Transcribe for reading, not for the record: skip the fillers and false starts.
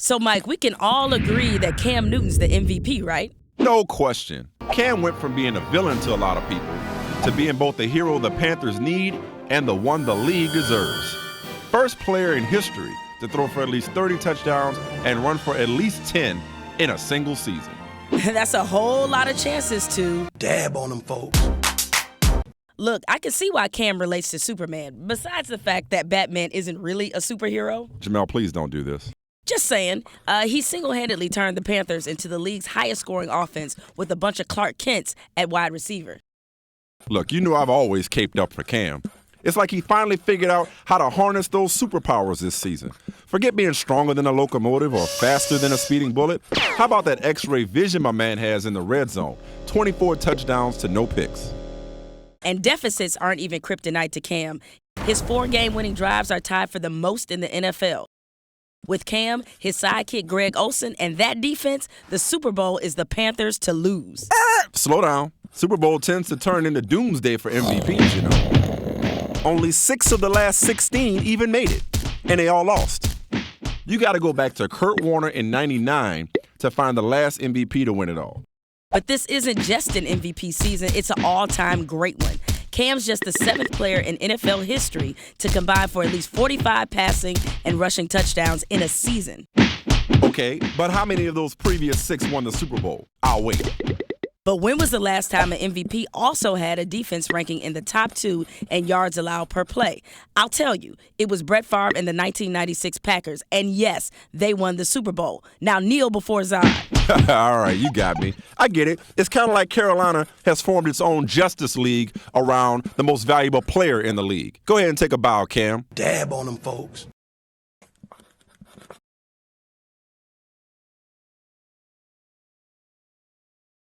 So, Mike, we can all agree that Cam Newton's the MVP, right? No question. Cam went from being a villain to a lot of people to being both the hero the Panthers need and the one the league deserves. First player in history to throw for at least 30 touchdowns and run for at least 10 in a single season. That's a whole lot of chances to dab on them folks. Look, I can see why Cam relates to Superman, besides the fact that Batman isn't really a superhero. Jamel, please don't do this. Just saying, he single-handedly turned the Panthers into the league's highest-scoring offense with a bunch of Clark Kents at wide receiver. Look, you know I've always caped up for Cam. It's like he finally figured out how to harness those superpowers this season. Forget being stronger than a locomotive or faster than a speeding bullet. How about that X-ray vision my man has in the red zone? 24 touchdowns to no picks. And deficits aren't even kryptonite to Cam. His 4-game winning drives are tied for the most in the NFL. With Cam, his sidekick Greg Olsen, and that defense, the Super Bowl is the Panthers to lose. Slow down. Super Bowl tends to turn into doomsday for MVPs, you know. Only 6 of the last 16 even made it, and they all lost. You got to go back to Kurt Warner in '99 to find the last MVP to win it all. But this isn't just an MVP season, it's an all-time great one. Cam's just the 7th player in NFL history to combine for at least 45 passing and rushing touchdowns in a season. Okay, but how many of those previous 6 won the Super Bowl? I'll wait. But when was the last time an MVP also had a defense ranking in the top 2 in yards allowed per play? I'll tell you, it was Brett Favre and the 1996 Packers. And yes, they won the Super Bowl. Now kneel before Zion. All right, you got me. I get it. It's kind of like Carolina has formed its own Justice League around the most valuable player in the league. Go ahead and take a bow, Cam. Dab on them folks.